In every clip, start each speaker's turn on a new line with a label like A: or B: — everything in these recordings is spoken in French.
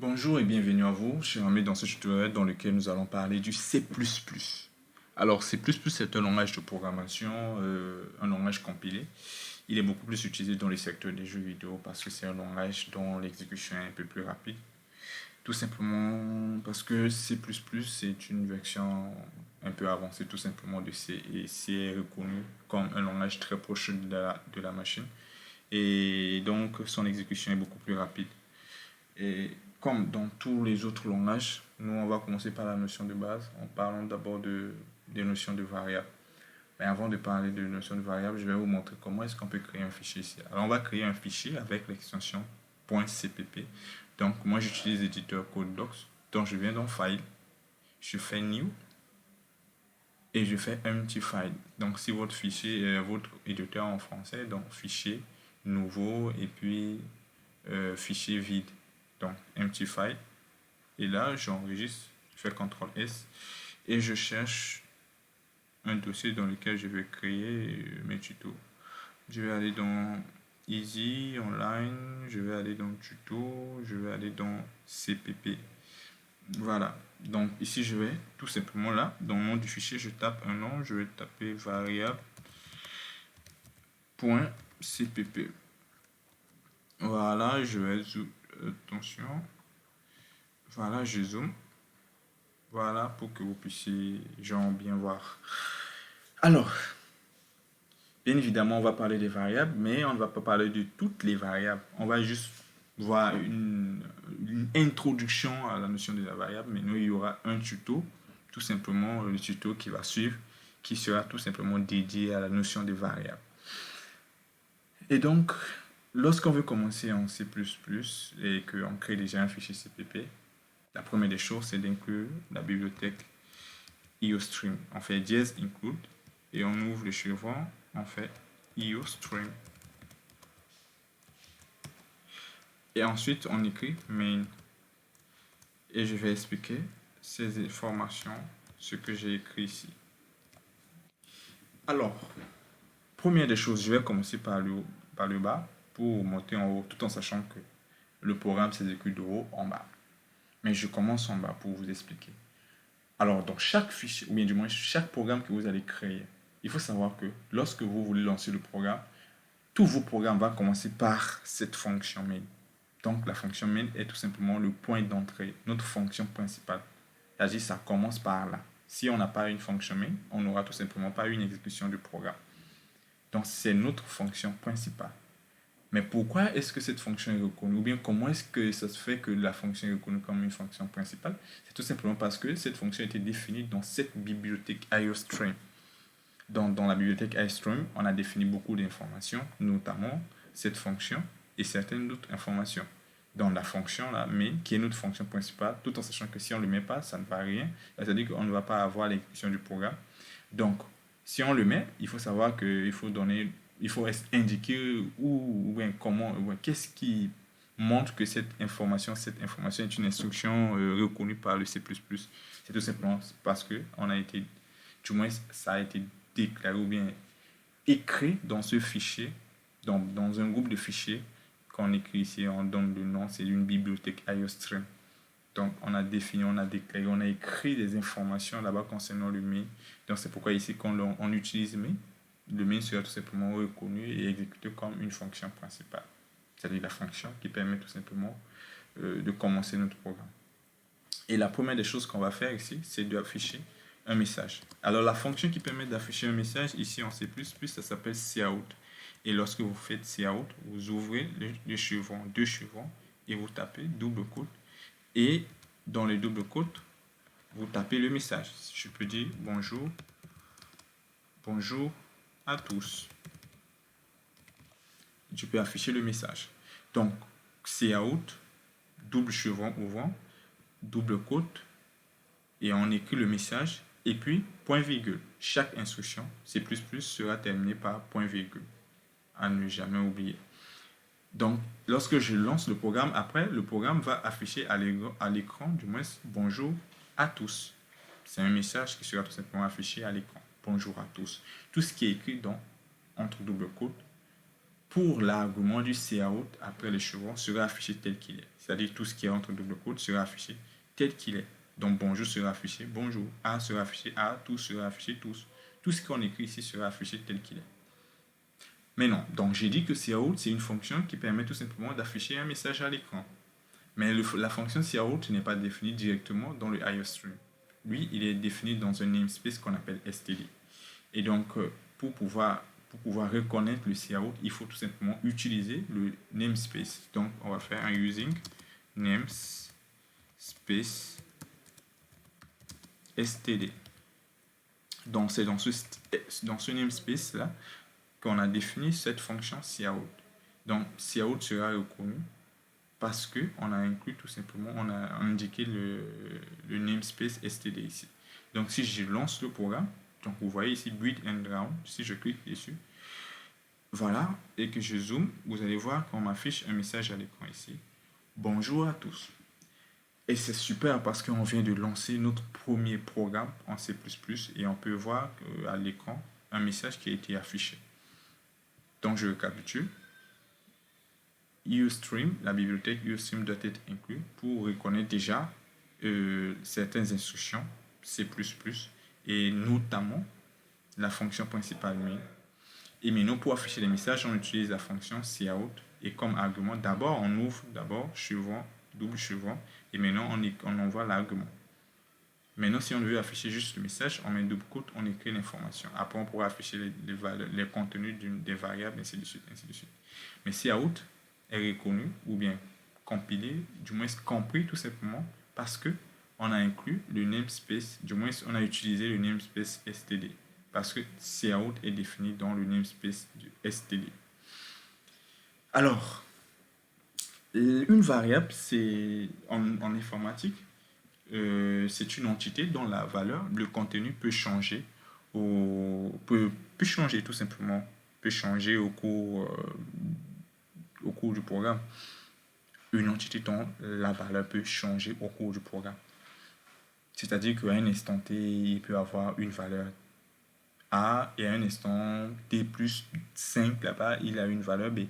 A: Bonjour et bienvenue à vous, chers amis, dans ce tutoriel dans lequel nous allons parler du C++. Alors, C++ est un langage de programmation, un langage compilé. Il est beaucoup plus utilisé dans le secteur des jeux vidéo parce que c'est un langage dont l'exécution est un peu plus rapide. Tout simplement parce que C++ est une version un peu avancée tout simplement de C et C est reconnu comme un langage très proche de la machine et donc son exécution est beaucoup plus rapide. Et comme dans tous les autres langages, nous on va commencer par la notion de base en parlant d'abord des notions de variables. Mais avant de parler de notions de variables, je vais vous montrer comment est-ce qu'on peut créer un fichier ici. Alors on va créer un fichier avec l'extension .cpp. Donc moi j'utilise l'éditeur CodeDocs. Donc je viens dans File, je fais New et je fais Empty File. Donc si votre fichier est votre éditeur en français, donc fichier, nouveau et puis fichier vide. Donc Empty File. Et là j'enregistre, je fais CTRL S et je cherche un dossier dans lequel je vais créer mes tutos. Je vais aller dans Easy, Online, je vais aller dans Tuto, je vais aller dans CPP. Voilà, donc ici je vais tout simplement là, dans le nom du fichier, je tape un nom, je vais taper variable.cpp. Voilà, je vais attention, voilà, je zoome. Voilà, pour que vous puissiez genre bien voir. Alors, bien évidemment, on va parler des variables, mais on ne va pas parler de toutes les variables. On va juste voir une introduction à la notion de la variable, mais nous, il y aura un tuto, tout simplement le tuto qui va suivre, qui sera tout simplement dédié à la notion de variable. Et donc, lorsqu'on veut commencer en C++ et qu'on crée déjà un fichier CPP, la première des choses, c'est d'inclure la bibliothèque IOStream. On fait dièse include et on ouvre le chevrons, on fait IOStream. Et ensuite, on écrit main. Et je vais expliquer ces informations, ce que j'ai écrit ici. Alors, première des choses, je vais commencer par le bas pour monter en haut, tout en sachant que le programme s'exécute de haut en bas. Mais je commence en bas pour vous expliquer. Alors, dans chaque fichier, ou bien du moins chaque programme que vous allez créer, il faut savoir que lorsque vous voulez lancer le programme, tous vos programmes vont commencer par cette fonction main. Donc, la fonction main est tout simplement le point d'entrée, notre fonction principale. C'est-à-dire, ça commence par là. Si on n'a pas une fonction main, on n'aura tout simplement pas une exécution du programme. Donc, c'est notre fonction principale. Mais pourquoi est-ce que cette fonction est reconnue? Ou bien comment est-ce que ça se fait que la fonction est reconnue comme une fonction principale? C'est tout simplement parce que cette fonction a été définie dans cette bibliothèque IOStream. Dans la bibliothèque IOStream, on a défini beaucoup d'informations, notamment cette fonction et certaines autres informations. Dans la fonction là, main, qui est notre fonction principale, tout en sachant que si on ne le met pas, ça ne va rien. C'est-à-dire qu'on ne va pas avoir l'exécution du programme. Donc, si on le met, il faut savoir qu'il faut donner, il faut indiquer où, comment, qu'est-ce qui montre que cette information est une instruction reconnue par le C++. C'est tout simplement parce que on a été, du moins, ça a été déclaré ou bien écrit dans ce fichier, dans un groupe de fichiers qu'on écrit ici, on donne le nom, c'est une bibliothèque IOStream. Donc, on a défini, on a déclaré, on a écrit des informations là-bas concernant le main. Donc, c'est pourquoi ici, quand on utilise main, le main sera tout simplement reconnu et exécuté comme une fonction principale. C'est-à-dire la fonction qui permet tout simplement de commencer notre programme. Et la première des choses qu'on va faire ici, c'est d'afficher un message. Alors, la fonction qui permet d'afficher un message, ici en C++, ça s'appelle cout. Et lorsque vous faites cout, vous ouvrez le chevron, deux chevrons, et vous tapez double quote. Et dans les double quotes, vous tapez le message. Je peux dire bonjour, bonjour à tous. Je peux afficher le message. Donc, cout, double chevron ouvrant, double quote, et on écrit le message, et puis point virgule. Chaque instruction C++ sera terminée par point virgule, à ne jamais oublier. Donc, lorsque je lance le programme, après, le programme va afficher à l'écran, du moins, bonjour à tous. C'est un message qui sera tout simplement affiché à l'écran. Bonjour à tous. Tout ce qui est écrit entre double quotes pour l'argument du cout après le chevrons sera affiché tel qu'il est. C'est-à-dire tout ce qui est entre double quote sera affiché tel qu'il est. Donc bonjour sera affiché bonjour, A sera affiché A, tous sera affiché tous. Tout ce qu'on écrit ici sera affiché tel qu'il est. Mais non, donc j'ai dit que cout c'est une fonction qui permet tout simplement d'afficher un message à l'écran. Mais la fonction cout n'est pas définie directement dans le IOStream. Lui, il est défini dans un namespace qu'on appelle std. Et donc, pour pouvoir reconnaître le cout, il faut tout simplement utiliser le namespace. Donc, on va faire un using namespace std. Donc, c'est dans ce namespace-là qu'on a défini cette fonction cout. Donc, cout sera reconnu parce qu'on a inclus tout simplement, on a indiqué le namespace std ici. Donc, si je lance le programme, donc vous voyez ici build and round, si je clique dessus, voilà, et que je zoome, vous allez voir qu'on m'affiche un message à l'écran ici. Bonjour à tous. Et c'est super parce qu'on vient de lancer notre premier programme en C++ et on peut voir à l'écran un message qui a été affiché. Donc je récapitule. IOStream, la bibliothèque IOStream doit être inclue pour reconnaître déjà certaines instructions C++ et notamment la fonction principale main. Et maintenant, pour afficher les messages, on utilise la fonction cout et comme argument, d'abord on ouvre chevron, double chevron et maintenant on envoie l'argument. Maintenant, si on veut afficher juste le message, on met double quote, on écrit l'information. Après, on pourra afficher les contenus des variables, ainsi de suite, ainsi de suite. Mais cout est reconnu ou bien compilé, du moins compris tout simplement parce que on a inclus le namespace, du moins on a utilisé le namespace std parce que cout est défini dans le namespace du std. Alors, une variable, c'est en informatique, c'est une entité dont la valeur, le contenu peut changer, peut changer tout simplement, peut changer au cours du programme. Une entité dont la valeur peut changer au cours du programme. C'est-à-dire qu'à un instant T, il peut avoir une valeur A et à un instant T plus 5 là-bas, il a une valeur B.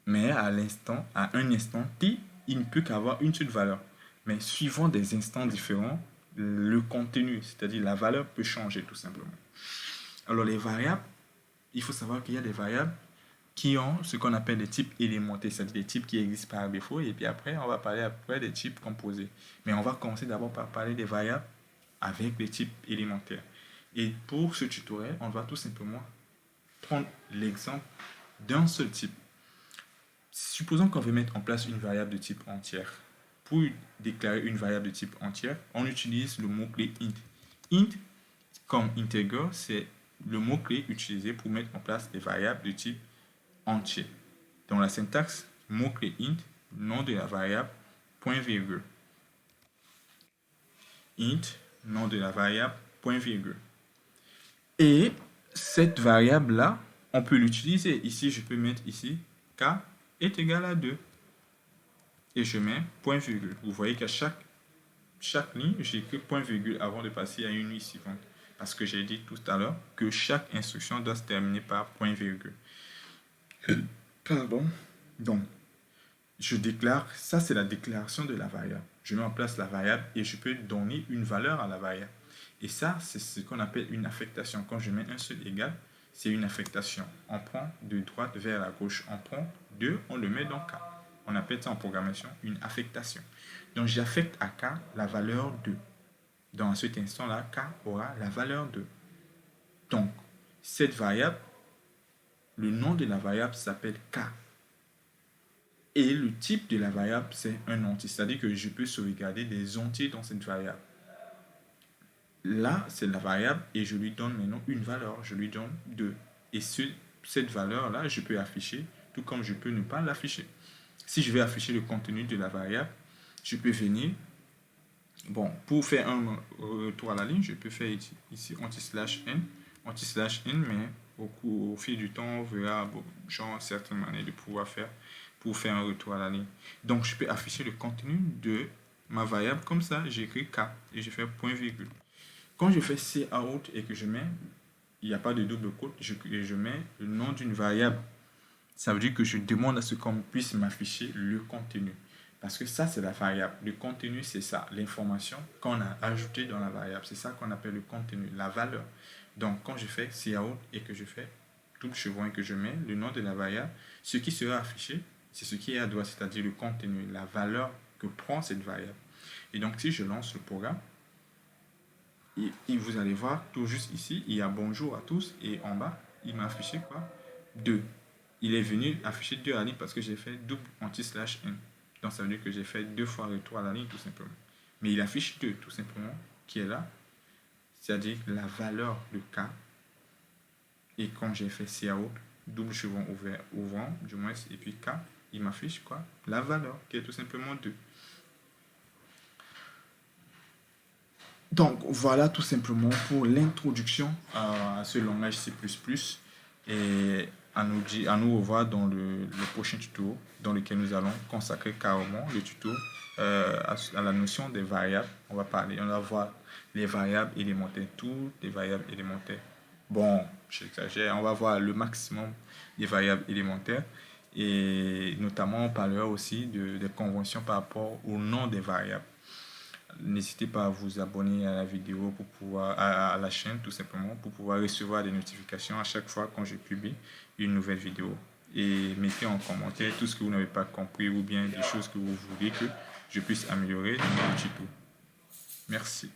A: Mais à un instant T, il ne peut qu'avoir une seule valeur. Mais suivant des instants différents, le contenu, c'est-à-dire la valeur peut changer tout simplement. Alors les variables, il faut savoir qu'il y a des variables qui ont ce qu'on appelle des types élémentaires, c'est-à-dire des types qui existent par défaut, et puis après, on va parler après des types composés. Mais on va commencer d'abord par parler des variables avec des types élémentaires. Et pour ce tutoriel, on va tout simplement prendre l'exemple d'un seul type. Supposons qu'on veut mettre en place une variable de type entière. Pour déclarer une variable de type entière, on utilise le mot-clé int. Int, comme integer, c'est le mot-clé utilisé pour mettre en place des variables de type entier. Dans la syntaxe, mot-clé int, nom de la variable, point virgule. Int, nom de la variable, point virgule. Et cette variable-là, on peut l'utiliser. Ici, je peux mettre ici k est égal à 2. Et je mets point virgule. Vous voyez qu'à chaque ligne, j'écris point virgule avant de passer à une ligne suivante. Parce que j'ai dit tout à l'heure que chaque instruction doit se terminer par point virgule. Pardon. Donc, je déclare, ça c'est la déclaration de la variable. Je mets en place la variable et je peux donner une valeur à la variable. Et ça, c'est ce qu'on appelle une affectation. Quand je mets un seul égal, c'est une affectation. On prend de droite vers la gauche. On prend 2, on le met dans K. On appelle ça en programmation une affectation. Donc, j'affecte à K la valeur 2. Dans cet instant-là, K aura la valeur 2. Donc, cette variable, le nom de la variable s'appelle K. Et le type de la variable, c'est un entier. C'est-à-dire que je peux sauvegarder des entiers dans cette variable. Là, c'est la variable et je lui donne maintenant une valeur. Je lui donne 2. Et cette valeur-là, je peux afficher, tout comme je peux ne pas l'afficher. Si je vais afficher le contenu de la variable, je peux venir. Bon, pour faire un retour à la ligne, je peux faire ici anti/n, mais au fil du temps, on verra certaines manières de pouvoir faire pour faire un retour à la ligne. Donc, je peux afficher le contenu de ma variable comme ça. J'écris K et je fais point virgule. Quand je fais cout et que je mets il n'y a pas de double quote, je mets le nom d'une variable. Ça veut dire que je demande à ce qu'on puisse m'afficher le contenu. Parce que ça, c'est la variable. Le contenu, c'est ça, l'information qu'on a ajoutée dans la variable. C'est ça qu'on appelle le contenu, la valeur. Donc, quand je fais cout et que je fais double chevron et que je mets le nom de la variable, ce qui sera affiché, c'est ce qui est à droite, c'est-à-dire le contenu, la valeur que prend cette variable. Et donc, si je lance le programme, et vous allez voir, tout juste ici, il y a bonjour à tous, et en bas, il m'a affiché quoi? 2. Il est venu afficher 2 à la ligne parce que j'ai fait double anti/1. Donc ça veut dire que j'ai fait 2 fois retour à la ligne tout simplement. Mais il affiche 2 tout simplement, qui est là. C'est-à-dire la valeur de K. Et quand j'ai fait cout, double chevron ouvert, ouvrant, du moins, et puis K, il m'affiche quoi? La valeur, qui est tout simplement 2. Donc voilà tout simplement pour l'introduction à ce langage C++, et à nous revoir dans le prochain tuto dans lequel nous allons consacrer carrément le tuto à la notion des variables. On va voir les variables élémentaires, toutes les variables élémentaires. Bon, j'exagère, on va voir le maximum des variables élémentaires, et notamment on parlera aussi des conventions par rapport au nom des variables. N'hésitez pas à vous abonner à la vidéo pour pouvoir, à la chaîne tout simplement, pour pouvoir recevoir des notifications à chaque fois quand je publie une nouvelle vidéo. Et mettez en commentaire tout ce que vous n'avez pas compris ou bien des choses que vous voulez que je puisse améliorer dans le tuto. Merci.